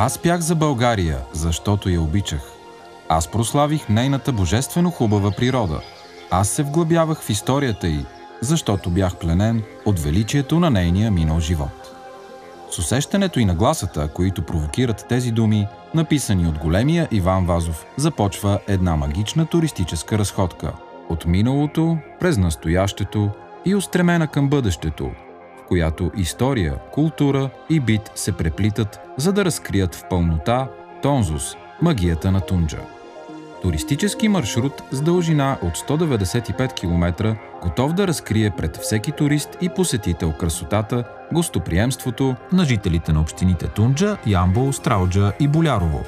Аз пях за България, защото я обичах. Аз прославих нейната божествено хубава природа. Аз се вглъбявах в историята й, защото бях пленен от величието на нейния минал живот. С усещането и нагласата, които провокират тези думи, написани от големия Иван Вазов, започва една магична туристическа разходка. От миналото, през настоящето и устремена към бъдещето, в която история, култура и бит се преплитат, за да разкрият в пълнота тонзус, магията на Тунджа. Туристически маршрут с дължина от 195 км, готов да разкрие пред всеки турист и посетител красотата, гостоприемството на жителите на общините Тунджа, Ямбол, Стралджа и Болярово.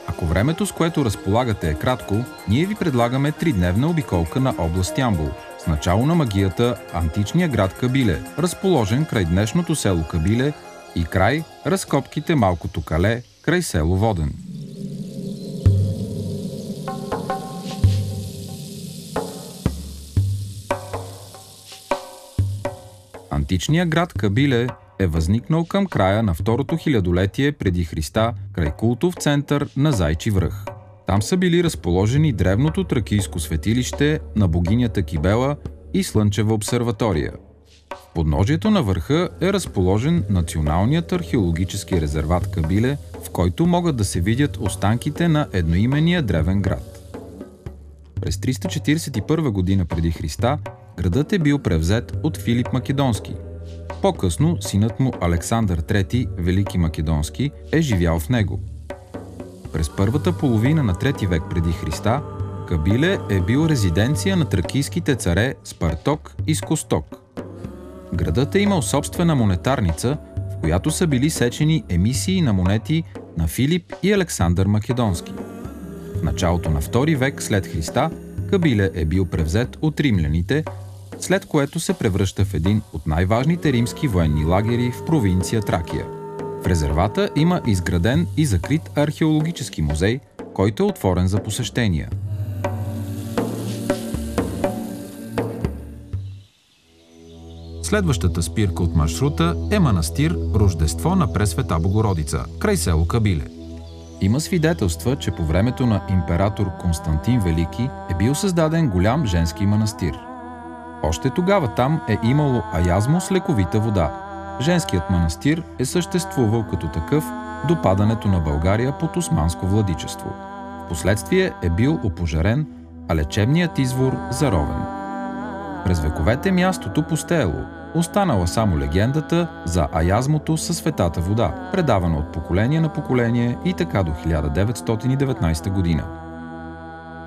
Ако времето, с което разполагате, е кратко, ние ви предлагаме 3-дневна обиколка на област Ямбол, с начало на магията античния град Кабиле, разположен край днешното село Кабиле и край разкопките Малкото Кале, край село Воден. Античният град Кабиле е възникнал към края на второто хилядолетие преди Христа край култов център на Зайчи връх. Там са били разположени древното тракийско светилище на богинята Кибела и Слънчева обсерватория. В подножието на върха е разположен Националният археологически резерват Кабиле, в който могат да се видят останките на едноименния древен град. През 341 година преди Христа градът е бил превзет от Филип Македонски. По-късно синът му Александър III, Велики Македонски, е живял в него. През първата половина на 3 век преди Христа Кабиле е бил резиденция на тракийските царе Спарток и Скосток. Градът е имал собствена монетарница, в която са били сечени емисии на монети на Филип и Александър Македонски. В началото на 2 век след Христа Кабиле е бил превзет от римляните, след което се превръща в един от най-важните римски военни лагери в провинция Тракия. В резервата има изграден и закрит археологически музей, който е отворен за посещения. Следващата спирка от маршрута е манастир Рождество на Пресвета Богородица, край село Кабиле. Има свидетелства, че по времето на император Константин Велики е бил създаден голям женски манастир. Още тогава там е имало аязмо с лековита вода. Женският манастир е съществувал като такъв до падането на България под османско владичество. Впоследствие е бил опожарен, а лечебният извор заровен. През вековете мястото пустеело, останала само легендата за аязмото със светата вода, предавана от поколение на поколение и така до 1919 година.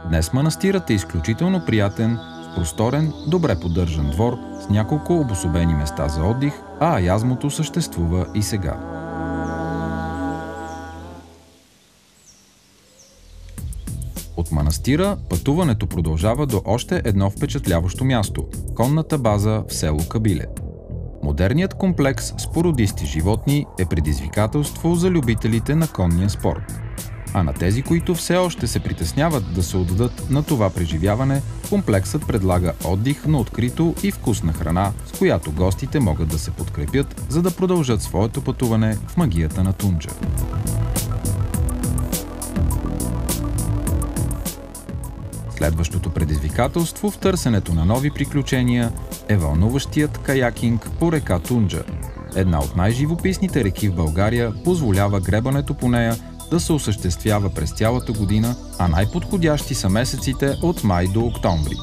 Днес манастирът е изключително приятен, с просторен, добре поддържан двор, с няколко обособени места за отдих, а аязмото съществува и сега. От манастира пътуването продължава до още едно впечатляващо място – конната база в село Кабиле. Модерният комплекс с породисти животни е предизвикателство за любителите на конния спорт. А на тези, които все още се притесняват да се отдадат на това преживяване, комплексът предлага отдих на открито и вкусна храна, с която гостите могат да се подкрепят, за да продължат своето пътуване в магията на Тунджа. Следващото предизвикателство в търсенето на нови приключения е вълнуващият каякинг по река Тунджа. Една от най-живописните реки в България позволява гребането по нея да се осъществява през цялата година, а най-подходящи са месеците от май до октомври.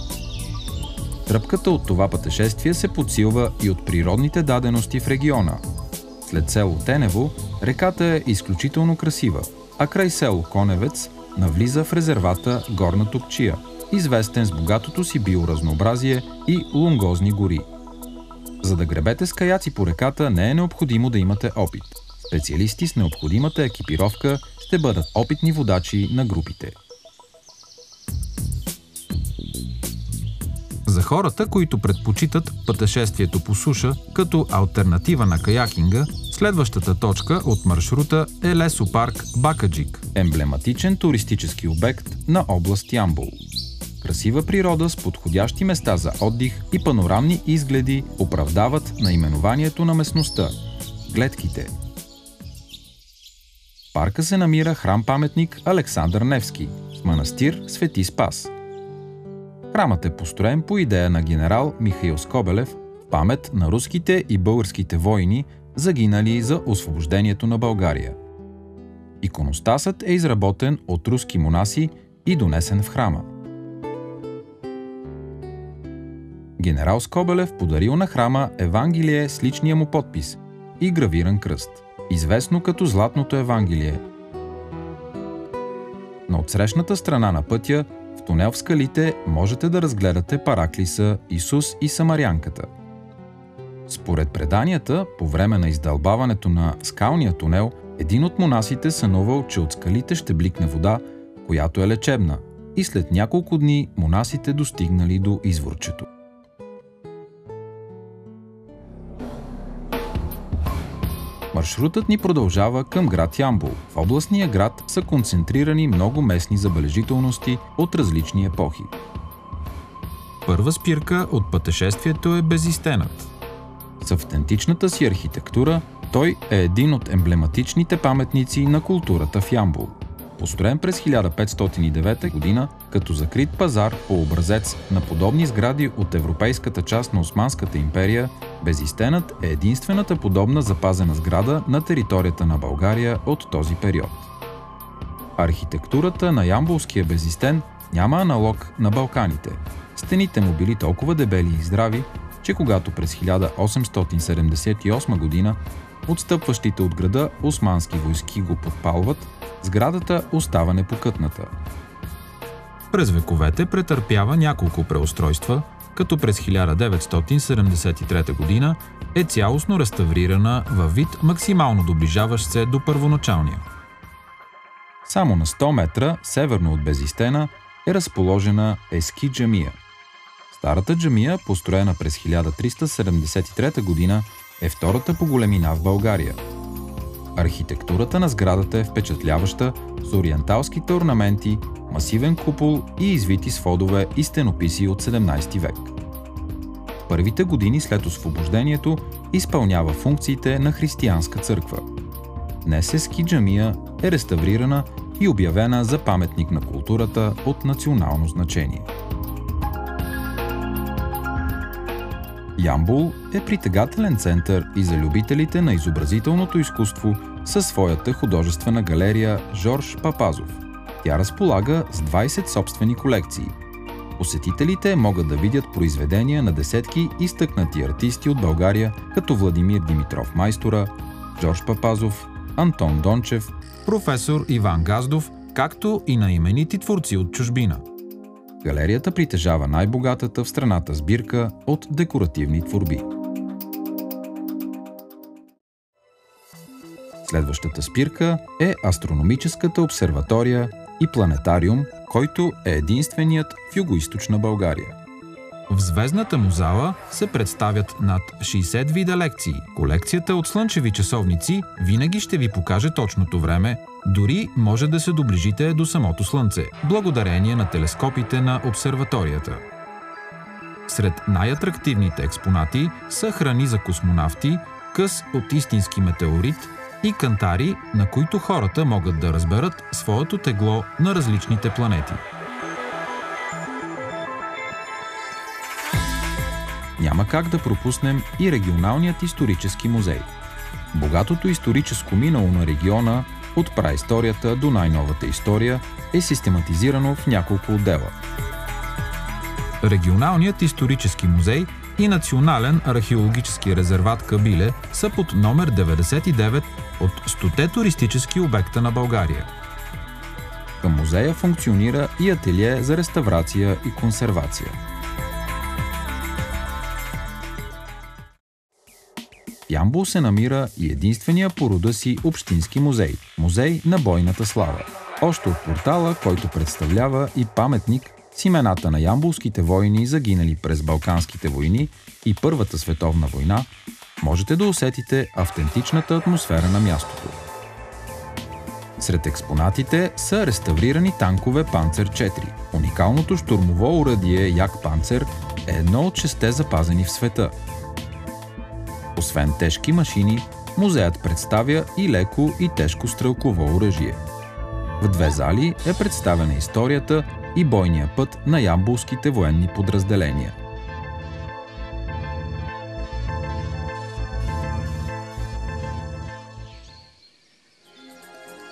Тръпката от това пътешествие се подсилва и от природните дадености в региона. След село Тенево, реката е изключително красива, а край село Коневец навлиза в резервата Горна Топчия, известен с богатото си биоразнообразие и лунгозни гори. За да гребете с каяци по реката не е необходимо да имате опит. Специалисти с необходимата екипировка ще бъдат опитни водачи на групите. За хората, които предпочитат пътешествието по суша като алтернатива на каякинга, следващата точка от маршрута е лесопарк Бакаджик, емблематичен туристически обект на област Ямбол. Красива природа с подходящи места за отдих и панорамни изгледи оправдават наименованието на местността – Гледките. парка се намира храм-паметник Александър Невски с манастир Свети Спас. Храмът е построен по идея на генерал Михаил Скобелев в памет на руските и българските войни, загинали за освобождението на България. Иконостасът е изработен от руски монаси и донесен в храма. Генерал Скобелев подарил на храма Евангелие с личния му подпис и гравиран кръст, известно като Златното Евангелие. На отсрещната страна на пътя, в тунел в скалите, можете да разгледате параклиса Исус и Самарянката. Според преданията, по време на издълбаването на скалния тунел, един от монасите сънувал, че от скалите ще бликне вода, която е лечебна, и след няколко дни монасите достигнали до изворчето. Маршрутът ни продължава към град Ямбол. В областния град са концентрирани много местни забележителности от различни епохи. Първа спирка от пътешествието е Безистенът. С автентичната си архитектура той е един от емблематичните паметници на културата в Ямбол. Построен през 1509 година като закрит пазар по образец на подобни сгради от европейската част на Османската империя, Безистенът е единствената подобна запазена сграда на територията на България от този период. Архитектурата на ямболския Безистен няма аналог на Балканите. Стените му били толкова дебели и здрави, че когато през 1878 година отстъпващите от града османски войски го подпалват, сградата остава непокътната. През вековете претърпява няколко преустройства, като през 1973 година е цялостно реставрирана във вид максимално доближаващ се до първоначалния. Само на 100 метра северно от Безистена е разположена Ески джамия. Старата джамия, построена през 1373 година, е втората по големина в България. Архитектурата на сградата е впечатляваща с ориенталските орнаменти, масивен купол и извити сводове и стенописи от 17 век. Първите години след освобождението изпълнява функциите на християнска църква. Днес Ески джамия е реставрирана и обявена за паметник на културата от национално значение. Ямбол е притегателен център и за любителите на изобразителното изкуство със своята художествена галерия Жорж Папазов. Тя разполага с 20 собствени колекции. Посетителите могат да видят произведения на десетки изтъкнати артисти от България, като Владимир Димитров Майстора, Жорж Папазов, Антон Дончев, професор Иван Газдов, както и на именити творци от чужбина. Галерията притежава най-богатата в страната сбирка от декоративни творби. Следващата спирка е Астрономическата обсерватория и планетариум, който е единственият в югоизточна България. В звездната му зала се представят над 60 вида лекции. Колекцията от слънчеви часовници винаги ще ви покаже точното време, дори може да се доближите до самото Слънце, благодарение на телескопите на обсерваторията. Сред най-атрактивните експонати са храни за космонавти, къс от истински метеорит и кантари, на които хората могат да разберат своето тегло на различните планети. Няма как да пропуснем и регионалният исторически музей. Богатото историческо минало на региона, от праисторията до най-новата история, е систематизирано в няколко отдела. Регионалният исторически музей и Национален археологически резерват Кабиле са под номер 99 от 100-те туристически обекта на България. Към музея функционира и ателие за реставрация и консервация. В Ямбол се намира и единствения по рода си общински музей – Музей на бойната слава. Още от портала, който представлява и паметник с имената на ямболските войни, загинали през Балканските войни и Първата световна война, можете да усетите автентичната атмосфера на мястото. Сред експонатите са реставрирани танкове Панцер 4. Уникалното щурмово оръдие Як Панцер е едно от 6 запазени в света. Освен тежки машини, музеят представя и леко и тежко стрелково оръжие. В две зали е представена историята и бойния път на ямболските военни подразделения.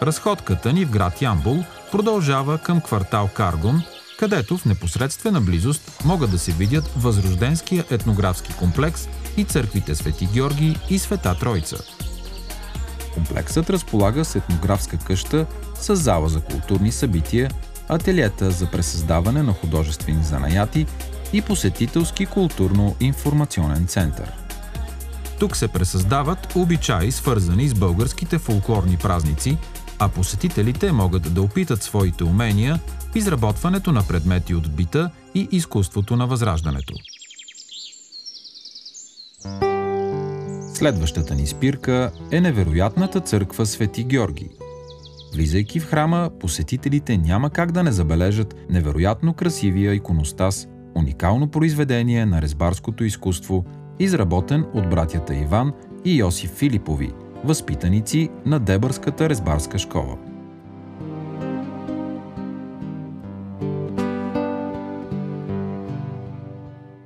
Разходката ни в град Ямбол продължава към квартал Каргон, където в непосредствена близост могат да се видят Възрожденския етнографски комплекс и църквите Свети Георги и Света Троица. Комплексът разполага с етнографска къща с зала за културни събития, ателиета за пресъздаване на художествени занаяти и посетителски културно-информационен център. Тук се пресъздават обичаи, свързани с българските фолклорни празници, а посетителите могат да опитат своите умения в изработването на предмети от бита и изкуството на Възраждането. Следващата ни спирка е невероятната църква Свети Георги. Влизайки в храма, посетителите няма как да не забележат невероятно красивия иконостас, уникално произведение на резбарското изкуство, изработен от братята Иван и Йосиф Филипови, възпитаници на Дебърската резбарска школа.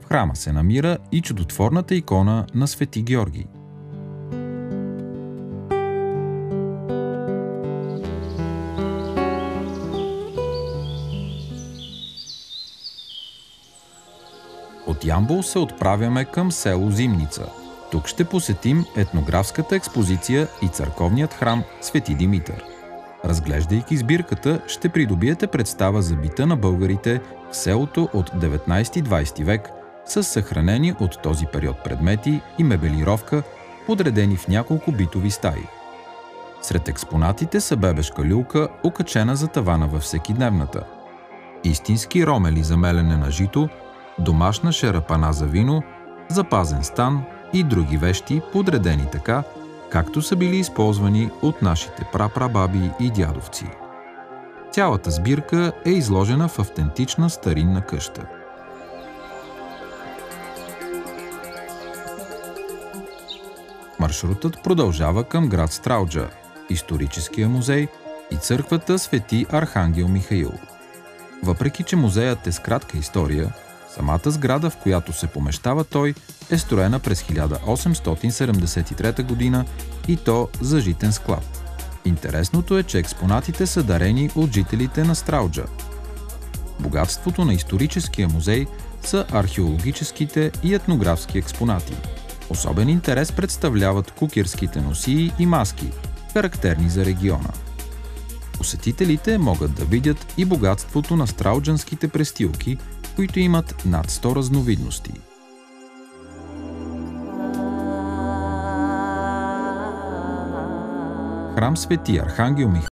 В храма се намира и чудотворната икона на Свети Георги. От Ямбол се отправяме към село Зимница. Тук ще посетим етнографската експозиция и църковният храм Свети Димитър. Разглеждайки сбирката, ще придобиете представа за бита на българите в селото от 19-20 век с съхранени от този период предмети и мебелировка, подредени в няколко битови стаи. Сред експонатите са бебешка люлка, окачена за тавана във всекидневната, истински ромели за мелене на жито, домашна шерапана за вино, запазен стан и други вещи, подредени така, както са били използвани от нашите прапрабаби и дядовци. Цялата сбирка е изложена в автентична старинна къща. Маршрутът продължава към град Стралджа, историческия музей и църквата Свети Архангел Михаил. Въпреки че музеят е с кратка история, самата сграда, в която се помещава той, е строена през 1873 година и то за житен склад. Интересното е, че експонатите са дарени от жителите на Стралджа. Богатството на историческия музей са археологическите и етнографски експонати. Особен интерес представляват кукирските носии и маски, характерни за региона. Посетителите могат да видят и богатството на стралджанските престилки, които имат над 100 разновидности. Храм Свети Архангел Михаил